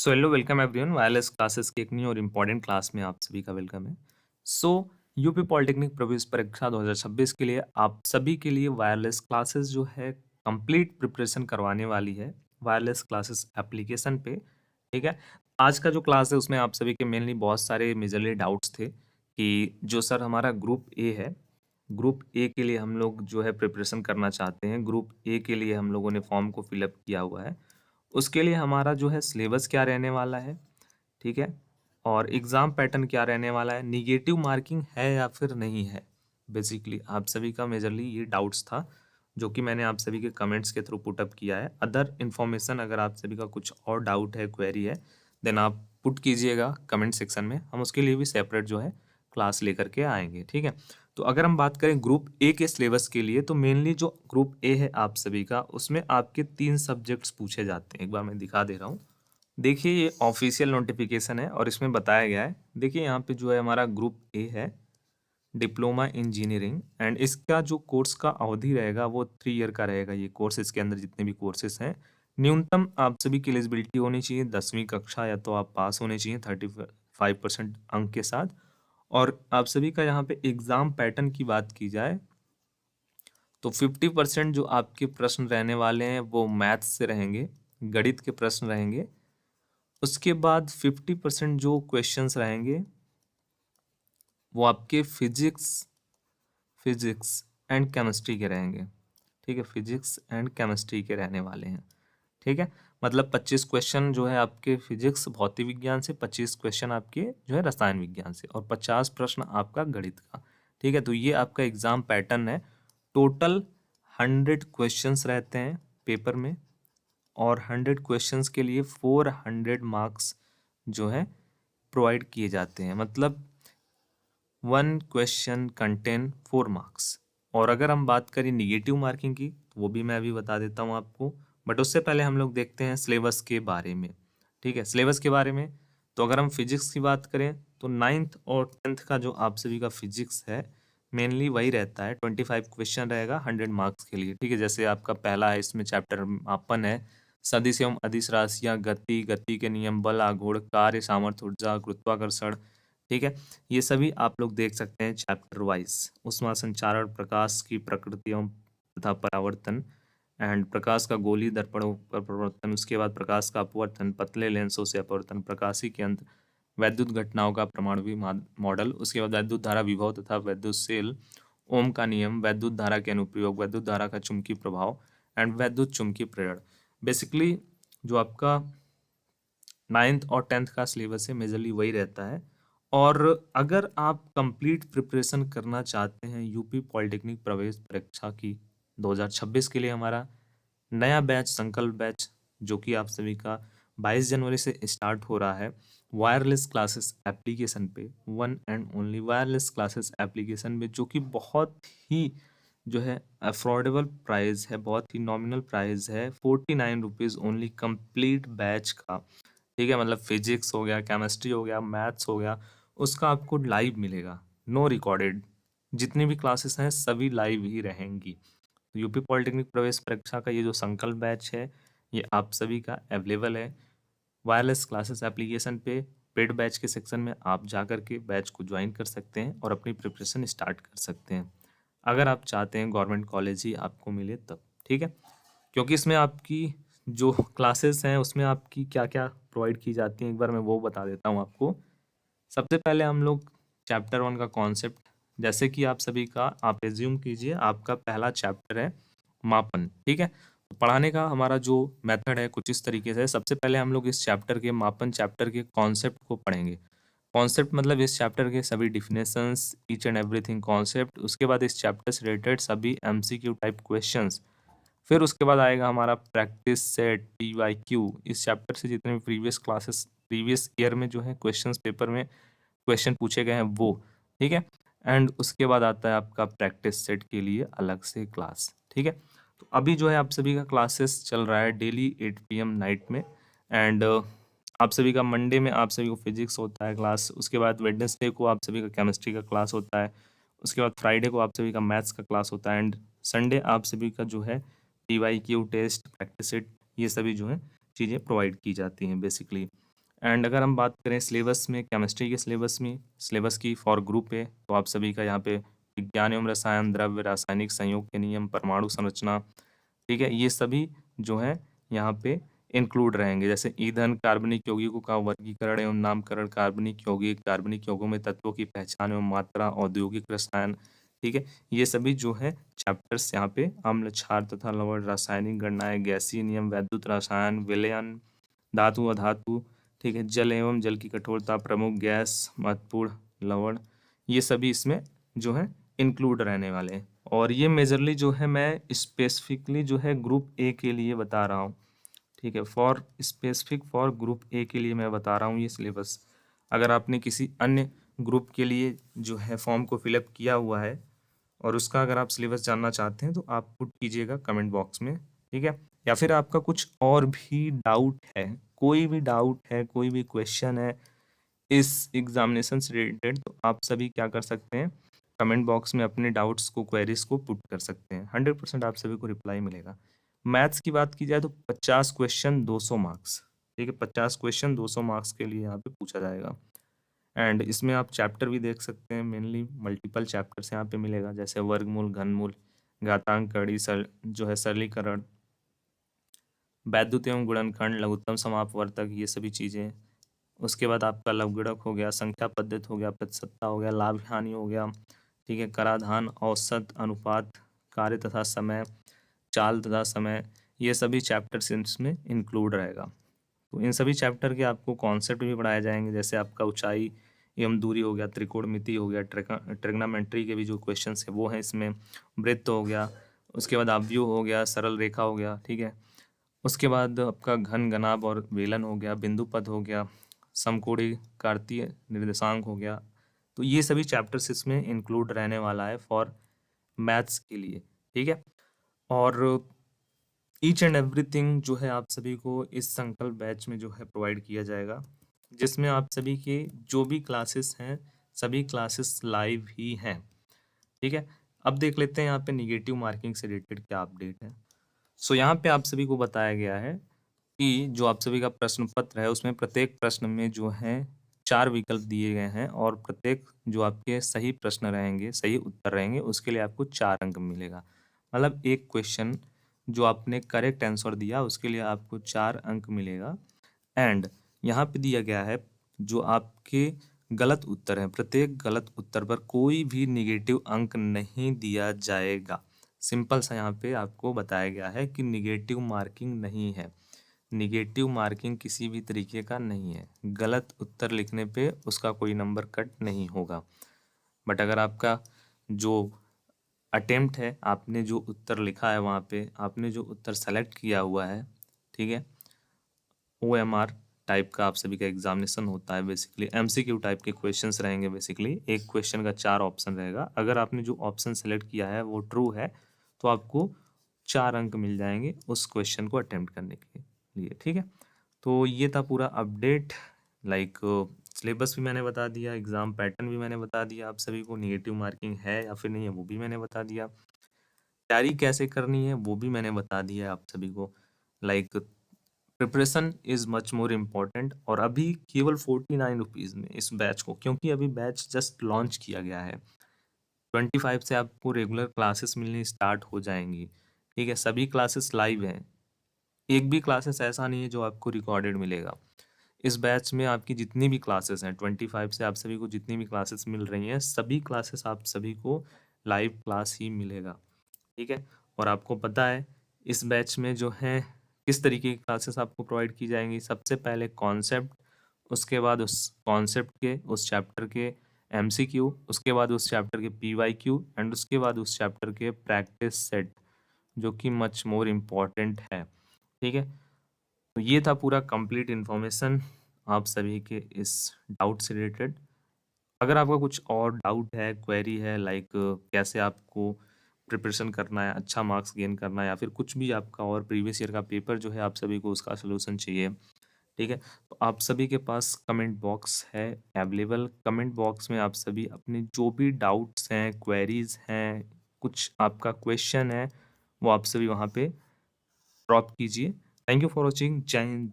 So hello welcome everyone wireless classes की एक new और इम्पॉर्टेंट क्लास में आप सभी का वेलकम है। सो यूपी पॉलिटेक्निक प्रवेश परीक्षा 2026 के लिए आप सभी के लिए वायरलेस क्लासेस जो है कंप्लीट प्रिपरेशन करवाने वाली है वायरलेस क्लासेस एप्लीकेशन पे। ठीक है, आज का जो क्लास है उसमें आप सभी के मेनली बहुत सारे मेजरली डाउट्स थे कि जो सर हमारा ग्रुप ए है, ग्रुप ए के लिए हम लोग जो है प्रिपरेशन करना चाहते हैं, ग्रुप ए के लिए हम लोगों ने फॉर्म को फिलअप किया हुआ है, उसके लिए हमारा जो है सिलेबस क्या रहने वाला है, ठीक है, और एग्ज़ाम पैटर्न क्या रहने वाला है, निगेटिव मार्किंग है या फिर नहीं है। बेसिकली आप सभी का मेजरली ये डाउट्स था जो कि मैंने आप सभी के कमेंट्स के थ्रू पुट अप किया है। अदर इन्फॉर्मेशन अगर आप सभी का कुछ और डाउट है, क्वेरी है, देन आप पुट कीजिएगा कमेंट सेक्शन में, हम उसके लिए भी सेपरेट जो है क्लास लेकर के आएंगे। ठीक है, तो अगर हम बात करें ग्रुप ए के सिलेबस के लिए, तो मेनली जो ग्रुप ए है आप सभी का, उसमें आपके 3 सब्जेक्ट्स पूछे जाते हैं। एक बार मैं दिखा दे रहा हूँ। देखिए ये ऑफिशियल नोटिफिकेशन है और इसमें बताया गया है। देखिए यहाँ पे जो है हमारा ग्रुप ए है, डिप्लोमा इंजीनियरिंग, एंड इसका जो कोर्स का अवधि रहेगा वो 3 ईयर का रहेगा। ये कोर्स, इसके अंदर जितने भी कोर्सेस हैं, न्यूनतम आप सभी की एलिजिबिलिटी होनी चाहिए 10वीं कक्षा, या तो आप पास होने चाहिए 35% अंक के साथ। और आप सभी का यहाँ पे एग्जाम पैटर्न की बात की जाए तो 50% जो आपके प्रश्न रहने वाले हैं वो मैथ्स से रहेंगे, गणित के प्रश्न रहेंगे। उसके बाद 50% जो क्वेश्चंस रहेंगे वो आपके फिजिक्स एंड केमिस्ट्री के रहेंगे। ठीक है, फिजिक्स एंड केमिस्ट्री के रहने वाले हैं। ठीक है, मतलब 25 क्वेश्चन जो है आपके फिजिक्स भौतिक विज्ञान से, 25 क्वेश्चन आपके जो है रसायन विज्ञान से, और 50 प्रश्न आपका गणित का। ठीक है, तो ये आपका एग्जाम पैटर्न है। टोटल 100 क्वेश्चंस रहते हैं पेपर में, और 100 क्वेश्चंस के लिए 400 मार्क्स जो है प्रोवाइड किए जाते हैं। मतलब 1 क्वेश्चन कंटेन 4 मार्क्स। और अगर हम बात करें निगेटिव मार्किंग की, तो वो भी मैं अभी बता देता हूँ आपको, बट उससे पहले हम लोग देखते हैं सिलेबस के बारे में। ठीक है, सिलेबस के बारे में तो अगर हम फिजिक्स की बात करें तो 9th और 10th का जो आप सभी का फिजिक्स है, मेनली वही रहता है। 25 क्वेश्चन रहेगा 100 मार्क्स के लिए। ठीक है, जैसे आपका पहला है, इसमें चैप्टर मापन है, सदिश एवं अदिश राशियाँ, गति, गति के नियम, बल, आघूर्ण, कार्य, सामर्थ्य, ऊर्जा, गुरुत्वाकर्षण। ठीक है, ये सभी आप लोग देख सकते हैं चैप्टर वाइज। ऊष्मा संचारण, प्रकाश की प्रकृति एवं तथा परावर्तन, एंड प्रकाश का गोलीय दर्पणों पर प्रवर्तन, उसके बाद प्रकाश का अपवर्तन, पतले लेंसों से अपवर्तन, प्रकाशी के अंत, वैद्युत घटनाओं का परमाणु मॉडल, उसके बाद वैद्युत धारा विभव तथा वैद्युत सेल, ओम का नियम, वैद्युत धारा के अनुप्रयोग, वैद्युत धारा का चुंबकीय प्रभाव, एंड वैद्युत चुंबकीय प्रेरण। बेसिकली जो आपका 9th और 10th का सिलेबस है, मेजरली वही रहता है। और अगर आप कंप्लीट प्रिपरेशन करना चाहते हैं यूपी पॉलिटेक्निक प्रवेश परीक्षा की 2026 के लिए, हमारा नया बैच, संकल्प बैच, जो कि आप सभी का 22 जनवरी से स्टार्ट हो रहा है वायरलेस क्लासेस एप्लीकेशन पे, one and only wireless classes application में, जो कि बहुत ही जो है अफोर्डेबल प्राइस है, बहुत ही नॉमिनल प्राइस है, 49 रुपीज़ ओनली कंप्लीट बैच का। ठीक है, मतलब फिजिक्स हो गया, केमिस्ट्री हो गया, मैथ्स हो गया, उसका आपको लाइव मिलेगा, नो रिकॉर्डेड। जितनी भी क्लासेस हैं सभी लाइव ही रहेंगी। तो यूपी पॉलिटेक्निक प्रवेश परीक्षा का ये जो संकल्प बैच है, ये आप सभी का अवेलेबल है वायरलेस क्लासेस एप्लीकेशन पे। पेड बैच के सेक्शन में आप जा कर के बैच को ज्वाइन कर सकते हैं और अपनी प्रिपरेशन स्टार्ट कर सकते हैं, अगर आप चाहते हैं गवर्नमेंट कॉलेज ही आपको मिले तब। ठीक है, क्योंकि इसमें आपकी जो क्लासेस हैं उसमें आपकी क्या क्या प्रोवाइड की जाती हैं, एक बार मैं वो बता देता हूँ आपको। सबसे पहले हम लोग चैप्टर 1 का कॉन्सेप्ट, जैसे कि आप सभी का, आप एज्यूम कीजिए आपका पहला चैप्टर है मापन। ठीक है, तो पढ़ाने का हमारा जो मेथड है कुछ इस तरीके से है। सबसे पहले हम लोग इस चैप्टर के, मापन चैप्टर के कॉन्सेप्ट को पढ़ेंगे। कॉन्सेप्ट मतलब इस चैप्टर के सभी definitions, each and everything concept. उसके बाद इस चैप्टर से रिलेटेड सभी एमसीक्यू टाइप क्वेश्चंस। फिर उसके बाद आएगा हमारा प्रैक्टिस सेट, PYQ। इस चैप्टर से जितने भी प्रीवियस क्लासेस, प्रीवियस ईयर में जो है क्वेश्चंस पेपर में क्वेश्चन पूछे गए हैं वो। ठीक है, एंड उसके बाद आता है आपका प्रैक्टिस सेट के लिए अलग से क्लास। ठीक है, तो अभी जो है आप सभी का क्लासेस चल रहा है डेली 8 PM नाइट में। एंड आप सभी का मंडे में आप सभी को फिजिक्स होता है क्लास, उसके बाद वेडनेसडे को आप सभी का केमिस्ट्री का क्लास होता है, उसके बाद फ्राइडे को आप सभी का मैथ्स का क्लास होता है, एंड संडे आप सभी का जो है PYQ टेस्ट, प्रैक्टिस सेट, ये सभी जो है चीज़ें प्रोवाइड की जाती हैं बेसिकली। एंड अगर हम बात करें सिलेबस में, केमिस्ट्री के सिलेबस की फॉर ग्रुप ए, तो आप सभी का यहाँ पे विज्ञान एवं रसायन, द्रव्य, रासायनिक संयोग के नियम, परमाणु संरचना, ठीक है, ये सभी जो है यहाँ पे इंक्लूड रहेंगे। जैसे ईंधन, कार्बनिक यौगिकों का वर्गीकरण एवं नामकरण, कार्बनिक यौगिक, कार्बनिक यौगों में तत्वों की पहचान एवं मात्रा, औद्योगिक रसायन, ठीक है, ये सभी जो है चैप्टर्स यहाँ पे अम्ल, क्षार तथा लवण, रासायनिक गणनाएं, गैसीय नियम, वैद्युत रसायन, विलयन, धातु अधातु, ठीक है, जल एवं जल की कठोरता, प्रमुख गैस, महत्वपूर्ण लवण, ये सभी इसमें जो है इंक्लूड रहने वाले हैं। और ये मेजरली जो है मैं स्पेसिफिकली जो है ग्रुप ए के लिए बता रहा हूँ, ठीक है, फॉर ग्रुप ए के लिए मैं बता रहा हूँ ये सिलेबस। अगर आपने किसी अन्य ग्रुप के लिए जो है फॉर्म को फिलअप किया हुआ है और उसका अगर आप सिलेबस जानना चाहते हैं तो आप पुट कीजिएगा कमेंट बॉक्स में, ठीक है। या फिर आपका कुछ और भी डाउट है, कोई भी डाउट है, कोई भी क्वेश्चन है इस एग्जामिनेशन से रिलेटेड, तो आप सभी क्या कर सकते हैं, कमेंट बॉक्स में अपने डाउट्स को, क्वेरीज को पुट कर सकते हैं। 100% आप सभी को रिप्लाई मिलेगा। मैथ्स की बात की जाए तो 50 क्वेश्चन 200 मार्क्स, ठीक है, 50 क्वेश्चन 200 मार्क्स के लिए यहाँ पे पूछा जाएगा। एंड इसमें आप चैप्टर भी देख सकते हैं, मेनली मल्टीपल चैप्टर्स यहाँ पे मिलेगा, जैसे वर्गमूल, घनमूल, घातांक, कड़ी, जो है सरलीकरण, वैद्युत एवं गुणनखंड, लघुत्तम समापवर्तक, ये सभी चीज़ें। उसके बाद आपका लवगुणक हो गया, संख्या पद्धति हो गया, प्रतिशतता हो गया, लाभ हानि हो गया, ठीक है, कराधान, औसत, अनुपात, कार्य तथा समय, चाल तथा समय, ये सभी चैप्टर्स इसमें इंक्लूड रहेगा। तो इन सभी चैप्टर के आपको कॉन्सेप्ट भी पढ़ाए जाएंगे, जैसे आपका ऊंचाई एवं दूरी हो गया, त्रिकोणमिति हो गया, ट्रिग्नोमेट्री के भी जो क्वेश्चन है वो है इसमें, वृत्त हो गया, उसके बाद आव्यूह हो गया, सरल रेखा हो गया, ठीक है, उसके बाद आपका घन, घनाभ और बेलन हो गया, बिंदु पद हो गया, समकोणीय कार्तीय निर्देशांक हो गया। तो ये सभी चैप्टर्स इसमें इंक्लूड रहने वाला है फॉर मैथ्स के लिए, ठीक है। और ईच एंड एवरीथिंग जो है आप सभी को इस संकल्प बैच में जो है प्रोवाइड किया जाएगा, जिसमें आप सभी के जो भी क्लासेस हैं सभी क्लासेस लाइव ही हैं, ठीक है। अब देख लेते हैं यहाँ पे निगेटिव मार्किंग से रिलेटेड क्या अपडेट है। सो यहाँ पे आप सभी को बताया गया है कि जो आप सभी का प्रश्न पत्र है उसमें प्रत्येक प्रश्न में जो है 4 विकल्प दिए गए हैं और प्रत्येक जो आपके सही प्रश्न रहेंगे, सही उत्तर रहेंगे, उसके लिए आपको 4 अंक मिलेगा। मतलब एक क्वेश्चन जो आपने करेक्ट आंसर दिया उसके लिए आपको 4 अंक मिलेगा। एंड यहाँ पे दिया गया है जो आपके गलत उत्तर हैं, प्रत्येक गलत उत्तर पर कोई भी निगेटिव अंक नहीं दिया जाएगा। सिंपल सा यहाँ पे आपको बताया गया है कि निगेटिव मार्किंग नहीं है, निगेटिव मार्किंग किसी भी तरीके का नहीं है। गलत उत्तर लिखने पे उसका कोई नंबर कट नहीं होगा। बट अगर आपका जो अटेम्प्ट है, आपने जो उत्तर लिखा है वहाँ पे, आपने जो उत्तर सेलेक्ट किया हुआ है, ठीक है, OMR टाइप का आप सभी का एग्जामिनेशन होता है। बेसिकली MCQ टाइप के क्वेश्चंस रहेंगे। बेसिकली एक क्वेश्चन का 4 ऑप्शन रहेगा, अगर आपने जो ऑप्शन सेलेक्ट किया है वो ट्रू है तो आपको 4 अंक मिल जाएंगे उस क्वेश्चन को अटेम्प्ट करने के लिए, ठीक है। तो ये था पूरा अपडेट, लाइक सिलेबस भी मैंने बता दिया, एग्ज़ाम पैटर्न भी मैंने बता दिया आप सभी को, निगेटिव मार्किंग है या फिर नहीं है वो भी मैंने बता दिया, तैयारी कैसे करनी है वो भी मैंने बता दिया आप सभी को। Like preparation is much more important. और अभी केवल 49 रुपीज़ में इस बैच को, क्योंकि अभी बैच जस्ट लॉन्च किया गया है, 25 से आपको रेगुलर क्लासेस मिलनी स्टार्ट हो जाएंगी, ठीक है, सभी क्लासेस लाइव हैं, एक भी क्लासेस ऐसा नहीं है जो आपको रिकॉर्डेड मिलेगा। इस बैच में आपकी जितनी भी क्लासेस हैं 25 से आप सभी को जितनी भी क्लासेस मिल रही हैं सभी क्लासेस आप सभी को लाइव क्लास ही मिलेगा, ठीक है। और आपको पता है इस बैच में जो है किस तरीके की क्लासेस आपको प्रोवाइड की जाएंगी। सबसे पहले कॉन्सेप्ट, उसके बाद उस कॉन्सेप्ट के उस चैप्टर के MCQ, उसके बाद उस चैप्टर के PYQ एंड उसके बाद उस चैप्टर के प्रैक्टिस सेट, जो कि मच मोर इम्पॉर्टेंट है, ठीक है। तो ये था पूरा कंप्लीट इन्फॉर्मेशन आप सभी के इस डाउट से रिलेटेड। अगर आपका कुछ और डाउट है, क्वेरी है, लाइक कैसे आपको प्रिपरेशन करना है, अच्छा मार्क्स गेन करना है, या फिर कुछ भी आपका और प्रीवियस ईयर का पेपर जो है आप सभी को उसका सोल्यूशन चाहिए, ठीक है, तो आप सभी के पास कमेंट बॉक्स है अवेलेबल। कमेंट बॉक्स में आप सभी अपने जो भी डाउट्स हैं, क्वेरीज हैं, कुछ आपका क्वेश्चन है, वो आप सभी वहाँ पे ड्रॉप कीजिए। Thank you for watching. जय हिंद।